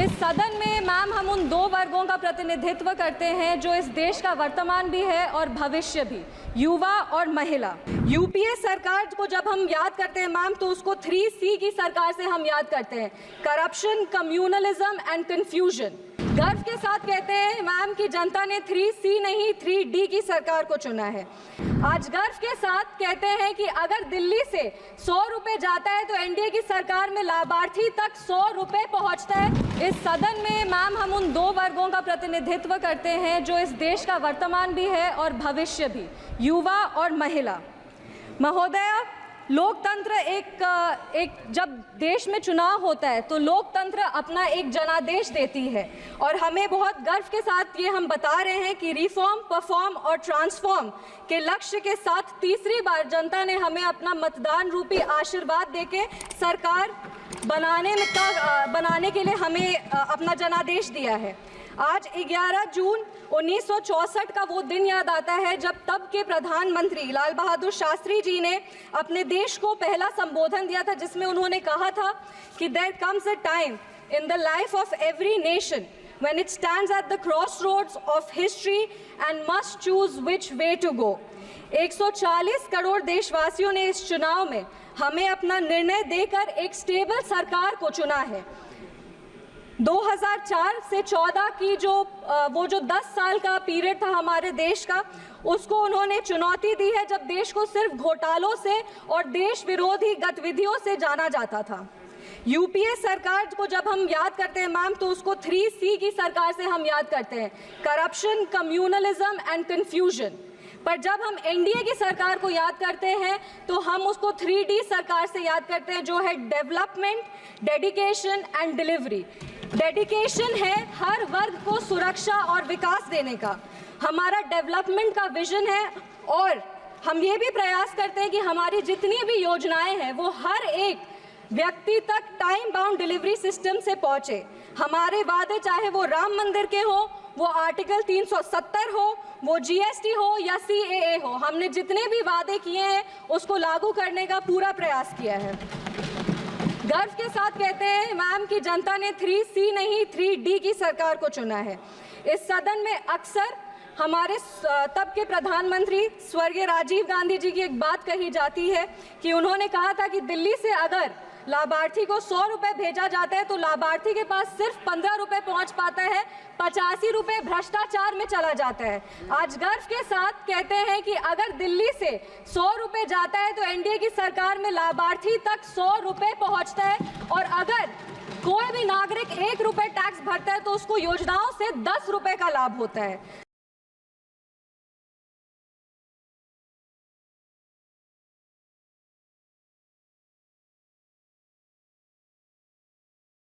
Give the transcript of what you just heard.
इस सदन में मैम हम उन दो वर्गों का प्रतिनिधित्व करते हैं जो इस देश का वर्तमान भी है और भविष्य भी, युवा और महिला। यूपीए सरकार को जब हम याद करते हैं मैम तो उसको 3C की सरकार से हम याद करते हैं, करप्शन, कम्युनलिज्म एंड कंफ्यूजन। गर्व के साथ कहते हैं मैम कि जनता ने 3C नहीं 3D की सरकार को चुना है। आज गर्व के साथ कहते हैं कि अगर दिल्ली से 100 रुपए जाता है तो एनडीए की सरकार में लाभार्थी तक 100 रुपए पहुंचता है। इस सदन में मैम हम उन दो वर्गों का प्रतिनिधित्व करते हैं जो इस देश का वर्तमान भी है और भविष्य भी, युवा और महिला। महोदया, लोकतंत्र एक जब देश में चुनाव होता है तो लोकतंत्र अपना एक जनादेश देती है और हमें बहुत गर्व के साथ ये हम बता रहे हैं कि रिफॉर्म, परफॉर्म और ट्रांसफॉर्म के लक्ष्य के साथ तीसरी बार जनता ने हमें अपना मतदान रूपी आशीर्वाद देके सरकार बनाने के लिए हमें अपना जनादेश दिया है। आज 11 जून 1964 का वो दिन याद आता है जब तब के प्रधानमंत्री लाल बहादुर शास्त्री जी ने अपने देश को पहला संबोधन दिया था, जिसमें उन्होंने कहा था कि there comes a time in the life of every nation when it stands at the crossroads of history and must choose which way to go। 140 crore देशवासियों ने इस चुनाव में हमें अपना निर्णय देकर एक स्टेबल सरकार को चुना है। 2004 से 14 की वो जो 10 साल का पीरियड था हमारे देश का, उसको उन्होंने चुनौती दी है जब देश को सिर्फ घोटालों से और देश विरोधी गतिविधियों से जाना जाता था। यूपीए सरकार को जब हम याद करते हैं मैम तो उसको 3C की सरकार से हम याद करते हैं, करप्शन, कम्युनलिज्म एंड कंफ्यूजन। पर जब हम एनडीए की सरकार को याद करते हैं तो हम उसको 3D सरकार से याद करते हैं, जो है development, dedication and delivery. Dedication है हर वर्ग को सुरक्षा और विकास देने का, हमारा डेवलपमेंट का विजन है और हम ये भी प्रयास करते हैं कि हमारी जितनी भी योजनाएं हैं वो हर एक व्यक्ति तक टाइम बाउंड डिलीवरी सिस्टम से पहुंचे। हमारे वादे चाहे वो राम मंदिर के हो, वो आर्टिकल 370 हो, वो जीएसटी हो या CAA हो, हमने जितने भी वादे किए हैं उसको लागू करने का पूरा प्रयास किया है। गर्व के साथ कहते हैं मैम कि जनता ने 3C नहीं 3D की सरकार को चुना है। इस सदन में अक्सर हमारे तब के प्रधानमंत्री स्वर्गीय राजीव गांधी जी की एक बात कही जाती है कि उन्होंने कहा था कि दिल्ली से अगर लाभार्थी को 100 रुपए भेजा जाता है तो लाभार्थी के पास सिर्फ 15 रुपए पहुंच पाता है, 85 रुपए भ्रष्टाचार में चला जाता है। आज गर्व के साथ कहते हैं कि अगर दिल्ली से 100 रुपए जाता है तो एनडीए की सरकार में लाभार्थी तक 100 रुपए पहुंचता है और अगर कोई भी नागरिक 1 रुपए टैक्स भरता है तो उसको योजनाओं से 10 रुपए का लाभ होता है।